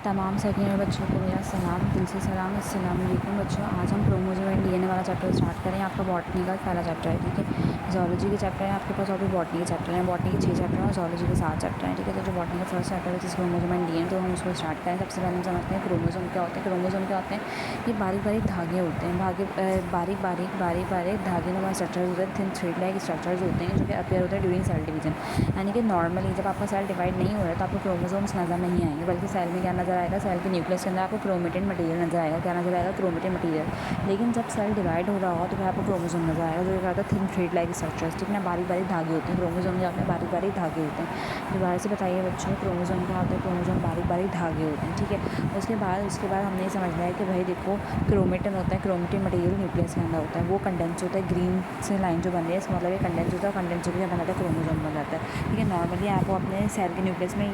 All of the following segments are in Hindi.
तमाम सेकेंडरी बच्चों को मेरा सलाम, दिल से सलाम। अस्सलाम वालेकुम बच्चों। आज हम क्रोमोसोम एंड डीएनए वाला चैप्टर स्टार्ट करें। आपका बॉटनी का पहला चैप्टर है, ठीक है। ज़ूलॉजी के चैप्टर है आपके पास, और भी बॉटनी के चैप्टर हैं। बॉटनी के 6 चैप्टर हैं और ज़ूलॉजी के 7 चैप्टर हैं, ठीक है। तो जो बॉटनी का फर्स्ट चैप्टर है जिस क्रोमोसोम एंड डीएनए, तो हम उसको स्टार्ट करें। सबसे पहले हम समझते हैं क्रोमोसोम क्या होते हैं। क्रोमोसोम क्या होते हैं? ये बारीक बारीक धागे होते हैं, बारीक बारीक धागे नुमा स्ट्रक्चर्स होते हैं, थिन थ्रेड लाइक स्ट्रक्चर्स होते हैं जो कि अपीयर होते हैं ड्यूरिंग सेल डिवीजन। यानी कि नॉर्मली जब आपका सेल डिवाइड नहीं हो रहा है तो आपको क्रोमोसोम्स नज़र नहीं आएंगे, बल्कि सेल में क्या नज़र आएगा, सेल के न्यूक्लियस के अंदर आपको क्रोमेटिन मटेरियल नज़र आएगा। क्या नज़र आएगा? Chromatin material. लेकिन जब सेल डिवाइड हो रहा होगा तो फिर आपको क्रोमोसोम नज़र आएगा, जो क्या होता है थिन थ्रेड लाइक स्ट्रक्चर्स, ठीक है ना। बारीक बारीक धागे होते हैं क्रोमोसोम में, आपने बारीक बारीक धागे होते हैं। दोबारा से बताइए बच्चों, क्रोमोसोम क्या होता है? क्रोमोसोम बारीक बारीक धागे होते हैं, ठीक है। उसके बाद हमने ये समझना है कि भाई देखो, क्रोमेटिन होता है, क्रोमेटिन मटेरियल न्यूक्लियस के अंदर होता है, वो कंडेंस होता है। ग्रीन से लाइन जो बन रही है इसका मतलब ये कंडेंस होता है, कंडेंस होकर क्या बन जाता है? क्रोमोसोम बन जाता है, ठीक है। नॉर्मली आपको अपने सेल के न्यूक्लियस में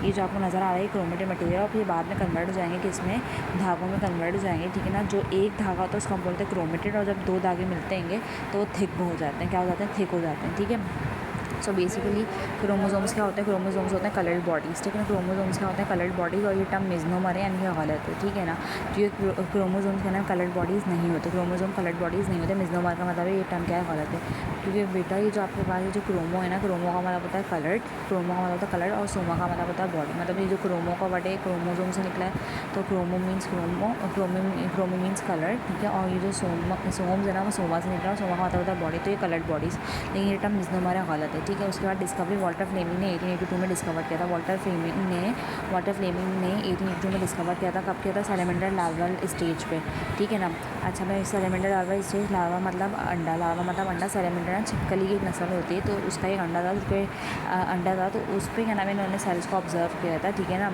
ये जो आपको नज़र आ रहा है क्रोमेटिन मटेरियल, और फिर बाद में कन्वर्ट हो जाएंगे कि इसमें धागों में कन्वर्ट हो जाएंगे, ठीक है ना। जो एक धागा होता है उसको हम बोलते हैं क्रोमेटिड, और जब 2 धागे मिलते हैं तो वो थिक हो जाते हैं। क्या हो जाते हैं? थिक हो जाते हैं, ठीक है। सो बेसिकली क्रोमोसोम्स क्या होते हैं? क्रोमोसोम्स होते हैं कलर्ड बॉडीज़, ठीक है ना। क्रोमोसोम्स क्या होते हैं? कलर्ड बॉडीज़, और ये टर्म मिज़नोमर है यानी कि गलत है, ठीक है ना। जो ये क्रोमोसोम्स के अंदर कलर्ड बॉडीज़ नहीं होते, क्रोमोसोम कलर्ड बॉडीज़ नहीं होते। मिज़नोमर का मतलब है ये टर्म क्या है? गलत है। क्योंकि बेटा ये जो आपके पास ये जो क्रोमो है ना, क्रोमो का मतलब होता है कलर्ड, क्रोमो का मतलब होता है कलर्ड, और सोमा का मतलब होता है बॉडी। मतलब ये जो क्रोमो का वर्ड है क्रोमोसोम से निकला है, तो chromo means chromo means coloured, ठीक है। और ये जो सोम्स है ना, वो सोमा से निकला, और सोमा का मतलब होता है बॉडी, तो ये कलर्ड बॉडीज़। लेकिन ये टर्म मिज़नोमर है, गलत है, ठीक है। उसके बाद डिस्कवरी वाल्टर फ्लेमिंग ने 1882 में डिस्कवर किया था। वाल्टर फ्लेमिंग ने 1882 में डिस्कवर किया था। कब किया था? सैलेमेंडर लार्वल स्टेज पे, ठीक है ना। अच्छा भाई, सैलेमेंडर लार्वल स्टेज, लार्वा मतलब अंडा, लार्वा मतलब अंडा। सैलेमेंडर ना छिपकली की एक नस्ल होती है, तो उसका एक अंडा था, उस पर अंडा था, तो उस पर क्या नाम है, इन्होंने सेल्स को ऑब्जर्व किया था, ठीक है ना।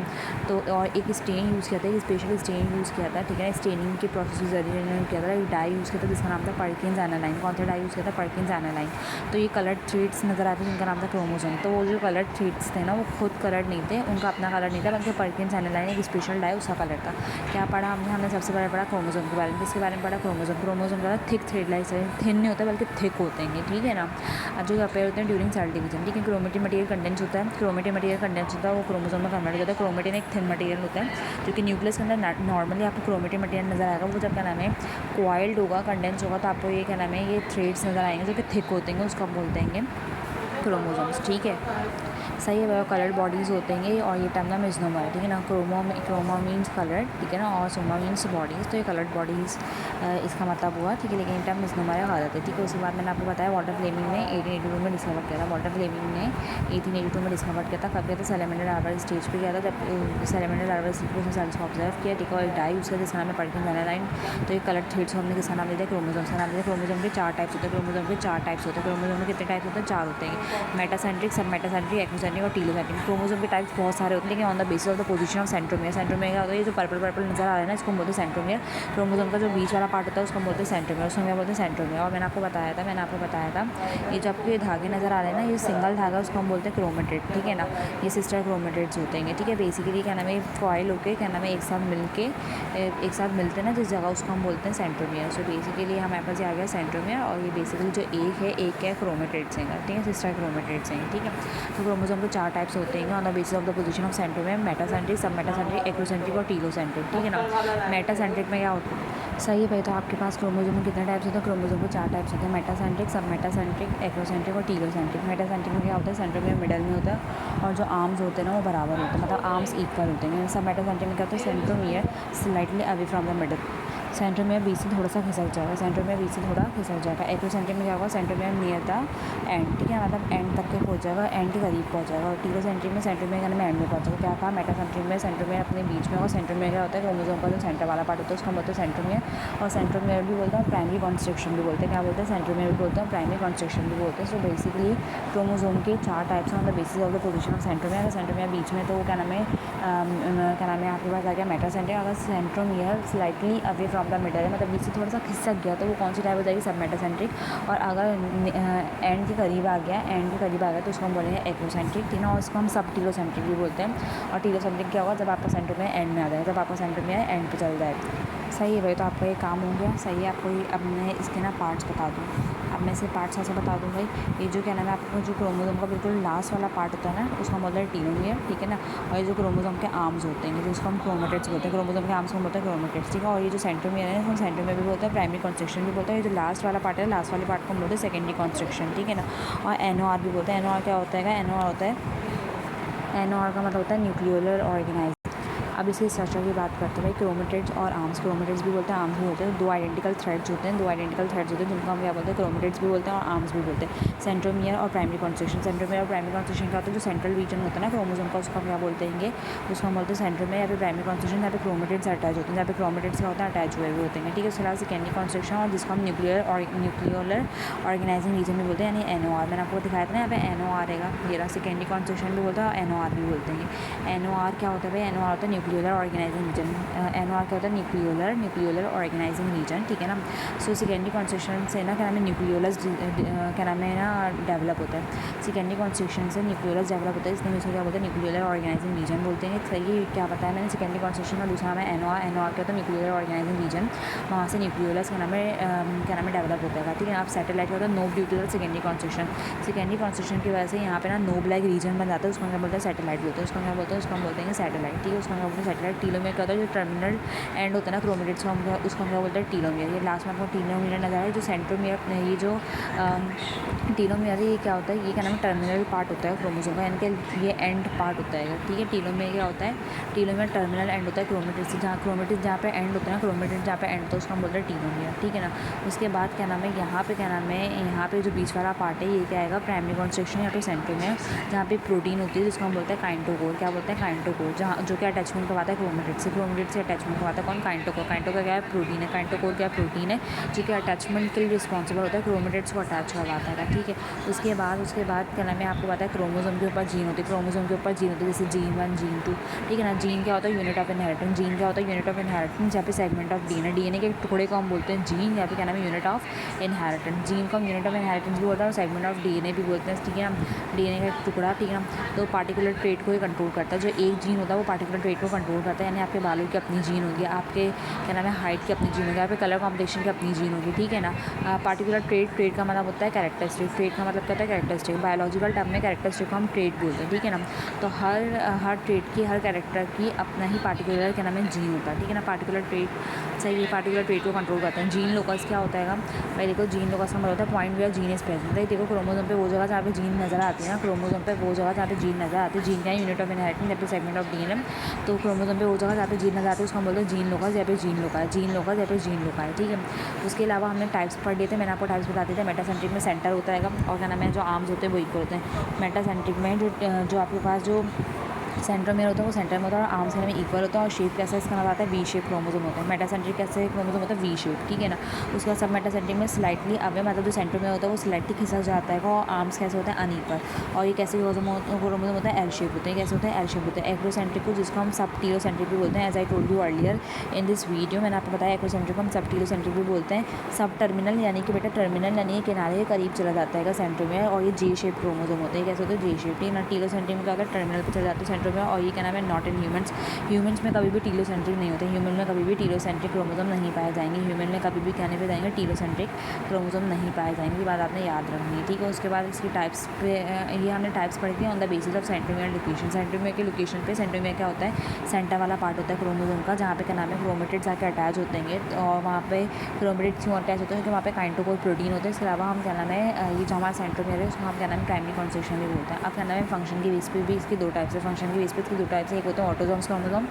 तो और एक स्टेन यूज़ किया था, एक स्पेशल स्टेन यूज़ किया था, ठीक है। स्टेनिंग के प्रोसेस के जरिए इन्होंने किया था। एक डाई यूज़ किया था जिसका नाम था पर्किंस एनालाइन। कौन सा डाई यूज़ किया था? Perkins aniline. तो ये कलर्ड थ्रेड्स नज़र आते हैं जिनका नाम था क्रोमोसोम। तो वो जो कलर्ड थ्रेड्स थे ना, वो खुद कलर्ड नहीं थे, उनका अपना कलर नहीं था, बल्कि पर्किंस एनालाइन एक स्पेशल डाई उसका कलर था। क्या पढ़ा हमने सबसे पहले पढ़ा क्रोमोसोम के बारे में। किसके बारे में पढ़ा? क्रोमोसोम का थिक थ्रेड लाइक, थिन नहीं होता बल्कि थिक होते हैं, ठीक है ना। जो अपेयर होते हैं ड्यूरिंग सेल डिवीजन, ठीक है। क्रोमेटिन मटेरियल कंडेंस होता है, क्रोमेटिन मटेरियल कंडेंस होता है, वो क्रोमोसोम में कन्वर्ट होता है। क्रोमेटिन एक थिन मटेरियल होता है जो कि न्यूक्लियस के अंदर नॉर्मली आपको क्रोमेटिन मटेरियल नज़र आएगा। वो जब क्या नाम है कॉइल्ड होगा, कंडेंस होगा, तो आपको ये क्या नाम है, ये थ्रेड्स नज़र आएंगे जो कि थिक होते हैं, उसको आप बोलते हैं क्रोमोसोम्स, ठीक है। सही है भाई। कलर्ड बॉडीज़ होते हैं, और ये टर्म ना मिज़नोमर है, ठीक है ना। क्रोमा मीन्स कलर्ड, ठीक है ना, और सोमा मीन्स बॉडीज़, तो ये कलर्ड बॉडीज़ इसका मतलब हुआ, ठीक है। लेकिन ये टर्म मिज़नोमर है, गलत है, ठीक है। उसके बाद मैंने आपको बताया वाल्टर फ्लेमिंग ने 1882 में डिस्कवर किया था। वाल्टर फ्लेमिंग ने 1882 में डिस्कवर किया था। कब किया था? सैलेमेंडर लार्वल स्टेज पे किया था, जब सैलेमेंडर लार्वल स्टेज पर सेल्स को ऑब्जर्व किया, ठीक है। और एक डाई उसका जिसका नाम है पर्किंस एनालाइन। तो ये कलर्ड थ्रेड्स को हमने किसका नाम दिया? क्रोमोसोम का नाम दिया। क्रोमोसोम के 4 टाइप्स होते हैं, क्रोमोसोम के 4 टाइप्स होते हैं। क्रोमोसोम में कितने टाइप्स होते हैं? 4 होते हैं, मेटासेंट्रिक, सब मेटासेंट्रिक, एक्सोसेंट्रिक और टीलोसेंट्रिक। क्रोमोसोम के टाइप्स बहुत सारे होते हैं, लेकिन on the basis of the position of centromere. Centromere क्या होता है? ये जो पर्पल नजर आ रहा है ना, इसको बोलते हैं सेंट्रोमियर। क्रोमोसोम का जो बीच वाला पार्ट होता है उसको बोलते हैं सेंट्रोमियर, उसको क्या बोलते हैं? सेंट्रोमियर। और मैंने आपको बताया था ये जो आपके धागे नज़र आ रहे हैं ना, ये सिंगल धागा उसको हम बोलते हैं क्रोमेटिड, ठीक है ना। ये सिस्टर क्रोमेटिड्स होते हैं, ठीक है। बेसिकली क्या नाम है, कॉइल होकर क्या नाम है एक साथ मिलते हैं ना जिस जगह, उसको हम बोलते हैं सेंट्रोमियर। सो बेसिकली हमारे पास ये आ गया सेंट्रोमियर, और ये बेसिकली जो एक है क्रोमेटिड्स हैं, ठीक है, सिस्टर क्रोमेटिड्स हैं, ठीक है। तो क्रोमोसोम के 4 टाइप्स होते हैं on the basis of the position of centromere, metacentric, सब मेटासेंट्रिक, एक्रोसेंट्रिक और टीलोसेंट्रिक, ठीक है ना। मेटासेंट्रिक में क्या होता है? सही है भाई। तो आपके पास क्रोमोसोम में कितने टाइप्स होते हैं? क्रोमोसोम के 4 टाइप्स होते हैं, मेटासेंट्रिक, सब मेटासेंट्रिक, एक्रोसेंट्रिक और टीलोसेंट्रिक। मेटासेंट्रिक में क्या होता है? सेंट्रोमियर मिडल में होता है, और जो आर्म्स होते हैं ना वो बराबर होते हैं, मतलब आर्म्स इक्वल होते हैं। सब मेटासेंट्रिक में क्या होता है? Centromere slightly away from the middle, centromere बीच से थोड़ा सा खिसक जाएगा, सेंट्रोमियर बीच से थोड़ा खिसक जाएगा। एक्रोसेंट्रिक में क्या होगा? सेंट्रोमियर नियर द एंड, ठीक है, मतलब एंड तक के पहुंच जाएगा, एंड के करीब पहुंच जाएगा। और टीलोसेंट्रिक में सेंट्रोमियर में एंड में पहुंचेगा। क्या कहा? मेटासेंट्रिक में सेंट्रोमियर अपने बीच में होगा। सेंट्रोमियर क्या होता है? क्रोमोसोम का जो सेंटर वाला पार्ट होता है उसको बोलते हैं सेंट्रोमियर। और सेंट्रोमियर भी बोलते हैं, प्राइमरी कॉन्स्ट्रक्शन भी बोलते हैं। क्या बोलते हैं? सेंट्रोमियर भी बोलते हैं, प्राइमरी कॉन्स्ट्रक्शन भी बोलते हैं। सो बेसिकली क्रोमोसोम के 4 types on the basis of the position of centromere. Centromere बीच में, तो क्या नाम है आपके पास आ गया मेटासेंट्रिक। अगर centromere slightly away from the middle है, मतलब से थोड़ा सा खिसक गया, तो वो कौन सी टाइप हो जाएगी? सब मेटासेंट्रिक। और अगर एंड के करीब आ गया तो उसको हम बोलेंगे एक्रोसेंट्रिक, ठीक है। और इसको हम सब टीलोसेंट्रिक भी बोलते हैं। और टीलोसेंट्रिक क्या होगा? जब आपका सेंट्रोमियर एंड में आ जाएगा, जब आपका सेंट्रोमियर एंड पे चल जाएगा। सही है भाई। तो आपका ये काम हो गया, सही है। आपको अब मैं इसके ना पार्ट्स बता दूँ। अब मैं इसे पार्ट्स ऐसे बता दूँ भाई, ये जो क्या नाम है आपको, जो क्रोमोसोम का बिल्कुल लास्ट वाला पार्ट होता है ना, उसका बोलते हैं टीलोमियर, ठीक है ना। और ये जो क्रोमोसोम के आर्म्स होते हैं, जिसको हम क्रोमेटिड्स बोलते हैं। क्रोमोसोम के आर्म्स को बोलते हैं क्रोमेटिड्स, ठीक है। और ये जो सेंट्रोमियर है, हम सेंट्रोमियर भी बोलते हैं, प्राइमरी कंस्ट्रक्शन भी बोलते हैं। ये जो लास्ट वाला पार्ट है, लास्ट वाले पार्ट को हम बोलते हैं सेकेंडरी कंस्ट्रक्शन, ठीक है ना। और NOR भी बोलते हैं। NOR क्या होता है? NOR होता है, NOR का मतलब होता है न्यूक्लियोलर ऑर्गेनाइज। अब इसकी स्ट्रक्चर की बात करते हैं, क्रोमेटिड्स और आर्म्स। क्रोमेटिड्स भी बोलते हैं, आर्म्स भी बोलते हैं। दो आइडेंटिकल थ्रेड्स होते हैं, जिनको हम क्या बोलते हैं? क्रोमेटिड्स भी बोलते हैं और आर्म्स भी बोलते हैं। सेंट्रोमियर और प्राइमरी कंस्ट्रक्शन। सेंट्रोमियर और प्राइमरी कंस्ट्रक्शन का होता है जो सेंट्रल रीजन होता है ना क्रोमोसोम का, उसको हम क्या बोलते हैं? उसको हम बोलते हैं सेंट्रोमियर या फिर प्राइमरी कंस्ट्रक्शन, जहाँ पे क्रोमेटिड्स अटैच होते हैं, जहाँ पे क्रोमेटिड्स क्या होता है? अटैच हुए होते हैं, ठीक है। उसके अलावा सेकेंडरी कंस्ट्रक्शन और जिसको हम न्यूक्लियोलर ऑर्गेनाइजिंग रीजन भी बोलते हैं, यानी NOR। मैंने आपको दिखाया था ना, यहाँ पे NOR रहेगा, ये रहा। सेकेंडरी कंस्ट्रक्शन भी बोलते हैं और NOR भी बोलते हैं। NOR क्या होता है भाई? NOR होता है न्यूक्लियोलर ऑर्गेनाइजिंग रीजन। NOR क्या होता है? न्यूक्लियोलर ऑर्गेनाइजिंग रीजन, ठीक है ना। सो सेकेंडरी कंस्ट्रक्शन से ना क्या नाम है? न्यूक्लियोलस क्या नाम है ना डेवलप होता है। सेकेंडरी कंस्ट्रक्शन से न्यूक्लियोलस डेवलप होता है, इसलिए इसको क्या बोलते हैं? न्यूक्लियोलर ऑर्गेनाइजिंग रीजन बोलते हैं। सही क्या बताया मैंने? सेकेंडरी कंस्ट्रक्शन का दूसरा नाम है NOR। NOR क्या होता है? Nucleolar organizing region. वहाँ से न्यूक्लियोलस क्या नाम है डेवलप होता है, ठीक है। आप सैटेलाइट क्या होता है? Knob due to the secondary construction. Secondary construction की वजह से यहाँ पे ना नोब लाइक रीजन बन जाता है, उसको क्या बोलते हैं? सैटेलाइट बोलते हैं। उसको क्या बोलते हैं? उसको हम बोलते हैं सैटेलाइट, ठीक है। उसको क्या बोलते हैं? सैटेलाइट। टीलोमियर क्या होता है? जो टर्मिनल एंड होता है ना क्रोमेटिड्स का, उसको हम क्या बोलते हैं? टीलोमियर। ये लास्ट में आपको टीलोमियर नजर आ रहा है। जो सेंट्रोमियर, ये जो टीलोमियर है, ये क्या होता है? ये क्या नाम है? टर्मिनल पार्ट होता है क्रोमोसोम का, यानी कि ये एंड पार्ट होता है, ठीक है। टीलोमियर क्या होता है? टीलोमियर टर्मिनल एंड होता है क्रोमेटिड्स, जहाँ पे एंड होता है ना, क्रोमेटिड्स जहाँ पे एंड होता है उसको हम बोलते हैं टीलोमियर, ठीक है ना। उसके बाद क्या नाम है? यहाँ पे क्या नाम है? यहाँ पे जो बीच वाला पार्ट है, ये क्या आएगा? प्राइमरी कंस्ट्रक्शन या फिर सेंट्रोमियर, जहाँ पे प्रोटीन होती है जिसको हम बोलते हैं काइंटोकोर। क्या बोलते हैं? काइंटोकोर, जहाँ जो क्या अटैचमेंट करवाता है क्रोमेटिड्स से अटैचमेंट करवाता है। कौन? काइंटोकोर। काइंटोकोर क्या है? प्रोटीन है। काइंटोकोर क्या? प्रोटीन है, जो कि अटैचमेंट के लिए रिस्पॉन्सिबल होता है, क्रोमेटिड्स को अटैच करवाता है, ठीक है। उसके बाद क्या नाम है? आपको पता है क्रोमोसोम के ऊपर जीन होती है, क्रोमोसोम के ऊपर जीन होती है, जैसे जीन 1, जीन 2, ठीक है ना। जीन क्या होता है? Unit of inheritance. जीन क्या होता है? यूनिट ऑफ इनहेरिटेंस, जहाँ पे सेगमेंट ऑफ DNA के टुकड़े को हम बोलते हैं जीन, या फिर क्या नाम है? Unit of inheritance. जीन को हम यूनिट ऑफ इनहेरिटेंस भी बोलते हैं और सेगमेंट ऑफ DNA भी बोलते हैं, ठीक है ना। DNA का टुकड़ा, ठीक है ना। तो पार्टिकुलर ट्रेट को ही कंट्रोल करता है। जो एक जीन होता है वो पार्टिकुलर ट्रेट को कंट्रोल करता है, यानी आपके बालों की अपनी जीन होगी, आपके क्या नाम है? हाइट की अपनी जीन होगी, आपके कलर कॉम्बिनेशन की अपनी जीन होगी, ठीक है ना। पार्टिकुलर ट्रेट का मतलब होता है कैरेक्टरिस्टिक। ट्रेट का मतलब क्या होता है? कैरेक्टरिस्टिक। बायोलॉजिकल टर्म में कैरेक्टरिस्टिक को हम ट्रेट बोलते हैं, ठीक है ना। तो हर ट्रेट की, हर कैरेक्टर की अपना ही पार्टिकुलर क्या नाम है? जीन होता है, ठीक है ना। पार्टिकुलर ट्रेट सही, पार्टिकुलर ट्रेट को कंट्रोल करते हैं। जीन लोकस क्या होता है? भाई देखो, जीन लोकस का मतलब होता है point where gene is present. देखो क्रोमोसोम पे वो जगह जहाँ पे जीन नजर आती है ना, क्रोमोसोम पे वो जगह जहाँ पे जीन नजर आती है। जीन क्या है? यूनिट ऑफ इनहेरिटेंस या फिर सेगमेंट ऑफ DNA। तो क्रोमोसोम पे वो जगह जहाँ पे जीन नजर आती है उसको हम बोलते हैं जीन लोकस या फिर जीन लोका है, जीन लोकस या फिर जीन लोका है, ठीक है। उसके अलावा हमने टाइप्स पढ़ लिए थे, मैंने आपको टाइप्स बता दिए थे। मेटासेंट्रिक में सेंटर होता है, और क्या नाम है? जो आर्म्स होते हैं वो इक्वल होते हैं। मेटासेंट्रिक में जो आपके पास जो सेंट्रोमियर होता है वो सेंटर में होता है और आर्म्स में इक्वल होता है। और शेप कैसा इसका नाम आता है? वी शेप क्रोमोसोम होता है। मेटासेंट्रिक कैसे क्रोमोसोम होता है? वी शेप, ठीक है ना। उसके बाद सब मेटासेंट्रिक में स्लाइटली अवे, मतलब जो सेंट्रोमियर होता है वो स्लाइटली खिसक जाता है, और आर्म्स कैसे होता है? अनइक्वल। और ये कैसे क्रोमोसोम होता है? एल शेप होते हैं। कैसे होते हैं? एल शेप होते हैं। एक्रोसेंट्रिक को जिसको हम सब टीलोसेंट्रिक भी बोलते हैं, as I told you earlier in this video, मैंने आपको बताया एक्रोसेंट्रिक को हम सब टीलोसेंट्रिक भी बोलते हैं। सब टर्मिनल यानी कि बेटा टर्मिनल यानी कि किनारे के करीब चला जाता है सेंट्रोमियर, और ये जे शेप क्रोमोसोम होते हैं। कैसे होते हैं? जे शेप, ठीक है ना। टीलोसेंट्रिक में क्या होता है? टर्मिनल पर चला जाता है सेंट्रोमियर, और ये क्या नाम है? Not in humans. ह्यूमंस में कभी भी टीलोसेंट्रिक नहीं होते, ह्यूमन में कभी भी टीलोसेंट्रिक क्रोमोसोम नहीं पाए जाएंगे, ह्यूमन में कभी भी कहने पे जाएंगे टीलोसेंट्रिक क्रोमोसोम नहीं पाए जाएंगे, ये बात आपने याद रखनी है, ठीक है। उसके बाद इसकी टाइप्स पे ये हमने टाइप्स पढ़ी थी on the basis of centromere location. Centromere की लोकेशन पे, सेंट्रोमियर क्या होता है? सेंटर वाला पार्ट होता है क्रोमोसोम का, जहाँ पे क्या नाम है? क्रोमेटिड्स आके अटैच होते हैं, और वहाँ पे क्रोमेटिड्स क्यों अटैच होते हैं? क्योंकि वहाँ पे काइंटोकोर प्रोटीन होते हैं। इसके अलावा हम क्या नाम है? ये जो हमारा सेंट्रोमियर है उसको हम क्या नाम है? प्राइमरी कंस्ट्रक्शन भी बोलते हैं। अब क्या नाम है? फंक्शन की बेस पे भी इसकी दो टाइप्स है। फंक्शन की बेस पे इसकी दो टाइप्स है, एक होते हैं ऑटोसोम्स क्रोमोसोम,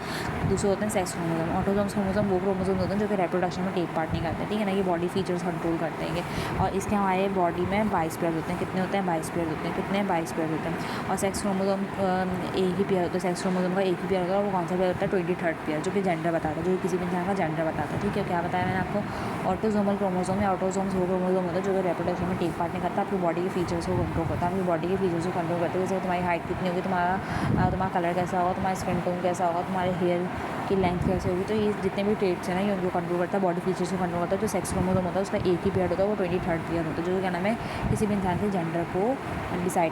दूसरे होते हैं सेक्स क्रोमोसोम। ऑटोसोम्स क्रोमोसोम वो क्रोमोसोम होते हैं जो कि रिप्रोडक्शन में टेक पार्ट नहीं करते, ठीक है ना। ये बॉडी फीचर्स कंट्रोल करते हैं, और इसके हमारे बॉडी में 22 पेयर होते हैं। कितने होते हैं? 22 पेयर होते हैं। कितने? 22 पेयर होते हैं। और सेक्स क्रोमोसोम एक ही पेयर होता है, सेक्स क्रोमोसोम का एक ही पेयर होता है, वो कौन सा पेयर होता है? 23rd पेयर, जो कि जेंडर बताता है, जो किसी भी इंसान का जेंडर बताता है, ठीक है। क्या बताया मैंने आपको? ऑटोसोमल क्रोमोसोम या ऑटोसोम्स वो क्रोमोसोम होता है जो कि रिप्रोडक्शन में टेक पार्ट नहीं करता, आपकी बॉडी के फीचर्स को कंट्रोल करता है, आपकी बॉडी के फीचर्स को कंट्रोल करते हैं। जैसे तुम्हारी हाइट कितनी होगी, तुम्हारा कलर कैसा होगा, तुम्हारा स्किन टोन कैसा होगा, तुम्हारे हेयर की लेंथ कैसे होगी, तो ये जितने भी ट्रेट्स हैं ना ये उनको कंट्रोल करता है, बॉडी फीचर्स को कंट्रोल करता है। जो सेक्स क्रोमोसोम होता है उसका एक ही पेयर होता है, वो 23rd पेयर होता है, जो क्या नाम है? किसी भी इंसान के जेंडर को डिसाइड